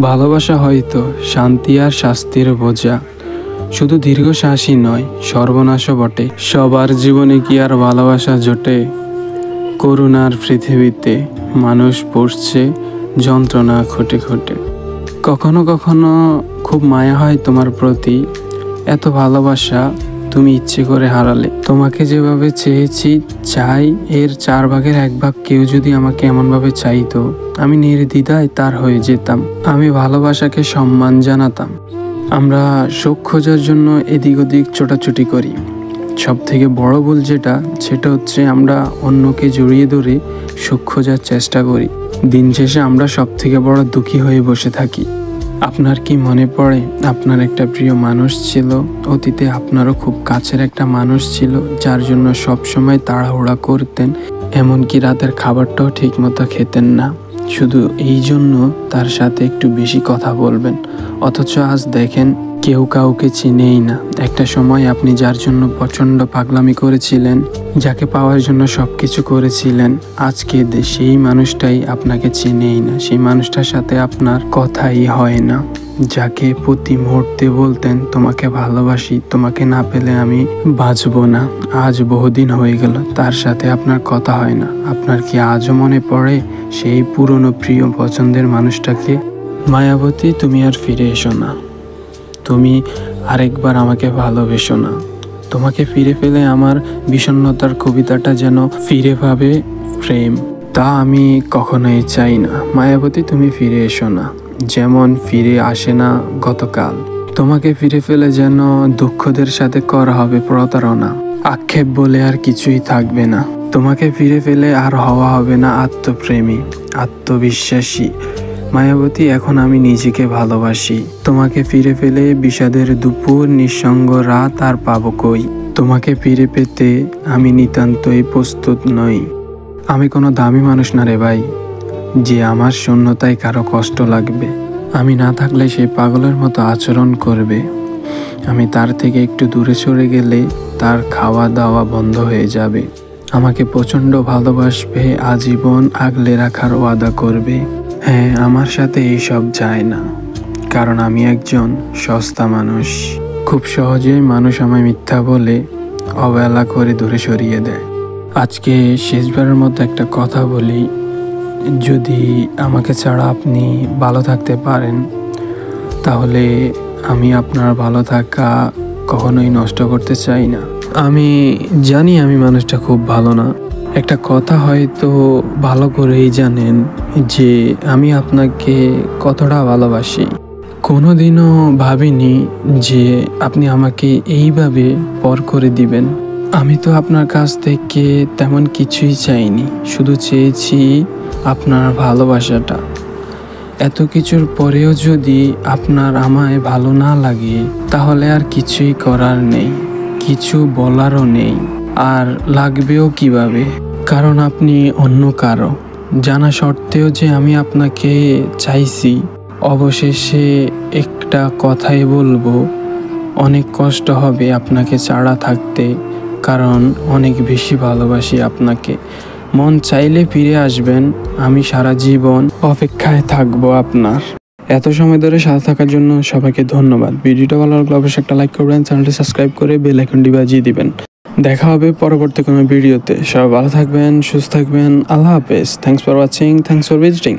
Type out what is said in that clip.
ভালোবাসা হয়তো শান্তি আর শাস্তির বোঝা, শুধু দীর্ঘশ্বাসই নয়, সর্বনাশও বটে। সবার জীবনে কি আর ভালোবাসা জোটে? করুণার পৃথিবীতে মানুষ পড়ছে যন্ত্রণা খুঁটে খুঁটে। কখনো কখনো খুব মায়া হয় তোমার প্রতি, এত ভালোবাসা তুমি ইচ্ছে করে হারালে। তোমাকে যেভাবে চেয়েছি, চাই এর 1/4 কেউ যদি আমাকে এমনভাবে চাইতো, আমি নির্দ্বিধায় তার হয়ে যেতাম। আমি ভালোবাসাকে সম্মান জানাতাম। আমরা সুখ খোঁজার জন্য এদিক ওদিক ছোটাছুটি করি। সব থেকে বড় ভুল সেটা হচ্ছে আমরা অন্যকে জড়িয়ে ধরে সুখ খোঁজার চেষ্টা করি। দিন শেষে আমরা সব থেকে বড় দুঃখী হয়ে বসে থাকি। আপনার কি মনে পড়ে আপনার একটা প্রিয় মানুষ ছিল? অতীতে আপনারও খুব কাছের একটা মানুষ ছিল, যার জন্য সব সময় তাড়াহুড়া করতেন, এমনকি রাতের খাবারটাও ঠিক মতো খেতেন না, শুধু এই জন্য তার সাথে একটু বেশি কথা বলবেন। অথচ আজ দেখেন, কেউ কাউকে চিনেই না। একটা সময় আপনি যার জন্য প্রচণ্ড পাগলামি করেছিলেন, যাকে পাওয়ার জন্য সব কিছু করেছিলেন, আজকে সেই মানুষটাই আপনাকে চিনেই না। সেই মানুষটার সাথে আপনার কথাই হয় না। যাকে প্রতি মুহূর্তে বলতেন তোমাকে ভালোবাসি, তোমাকে না পেলে আমি বাঁচব না, আজ বহুদিন হয়ে গেল তার সাথে আপনার কথা হয় না। আপনার কি আজও মনে পড়ে সেই পুরনো প্রিয় পছন্দের মানুষটাকে? মায়াবতী, তুমি আর ফিরে এসো না। তুমি আরেকবার আমাকে ভালোবেসো না। তোমাকে ফিরে পেলে আমার বিষণ্ণতার কবিতাটা যেন ফিরে পাবে প্রেম, তা আমি কখনোই চাই না। মায়াবতী, তুমি ফিরে এসো না, যেমন ফিরে আসে না গতকাল। তোমাকে ফিরে পেলে যেন দুঃখদের সাথে করা হবে প্রতারণা, আক্ষেপ বলে আর কিছুই থাকবে না। তোমাকে ফিরে পেলে আর হওয়া হবে না আত্মপ্রেমী, আত্মবিশ্বাসী। মায়াবতী, এখন আমি নিজেকে ভালোবাসি। তোমাকে ফিরে পেলে বিষাদের দুপুর, নিঃসঙ্গ রাত আর পাবো কই? তোমাকে ফিরে পেতে আমি নিতান্তই প্রস্তুত নই। আমি কোনো দামি মানুষ না রে ভাই, যে আমার শূন্যতায় কারো কষ্ট লাগবে। আমি না থাকলে সে পাগলের মতো আচরণ করবে। আমি তার থেকে একটু দূরে সরে গেলে তার খাওয়া দাওয়া বন্ধ হয়ে যাবে। আমাকে প্রচণ্ড ভালোবাসবে, আজীবন আগলে রাখার ওয়াদা করবে। হ্যাঁ, আমার সাথে এইসব যায় না, কারণ আমি একজন সস্তা মানুষ। খুব সহজেই মানুষ আমায় মিথ্যা বলে অবহেলা করে দূরে সরিয়ে দেয়। আজকে শেষবারের মতো একটা কথা বলি, যদি আমাকে ছাড়া আপনি ভালো থাকতে পারেন, তাহলে আমি আপনার ভালো থাকা কখনোই নষ্ট করতে চাই না। আমি জানি আমি মানুষটা খুব ভালো না। একটা কথা হয়তো ভালো করেই জানেন যে আমি আপনাকে কতটা ভালোবাসি। কোনোদিনও ভাবিনি যে আপনি আমাকে এইভাবে পর করে দিবেন। আমি তো আপনার কাছ থেকে তেমন কিছুই চাইনি, শুধু চেয়েছি আপনার ভালোবাসাটা। এত কিছুর পরেও যদি আপনার আমায় ভালো না লাগে, তাহলে আর কিছুই করার নেই, কিছু বলারও নেই, আর লাগবেও কিভাবে? কারণ আপনি অন্য কারো। জানা সত্ত্বেও যে আমি আপনাকে চাইছি, অবশেষে একটা কথাই বলবো, অনেক কষ্ট হবে আপনাকে ছাড়া থাকতে, কারণ অনেক বেশি ভালোবাসি আপনাকে। মন চাইলে ফিরে আসবেন, আমি সারা জীবন অপেক্ষায় থাকবো আপনার। এত সময় ধরে সাথে থাকার জন্য সবাইকে ধন্যবাদ। ভিডিওটা ভালো লাগলে অবশ্যই একটা লাইক করবেন, চ্যানেলটি সাবস্ক্রাইব করে বেল আইকনটি বাজিয়ে দিবেন। দেখা হবে পরবর্তী কোনো ভিডিওতে। সবাই ভালো থাকবেন, সুস্থ থাকবেন। আল্লাহ হাফেজ। Thanks for watching, thanks for visiting.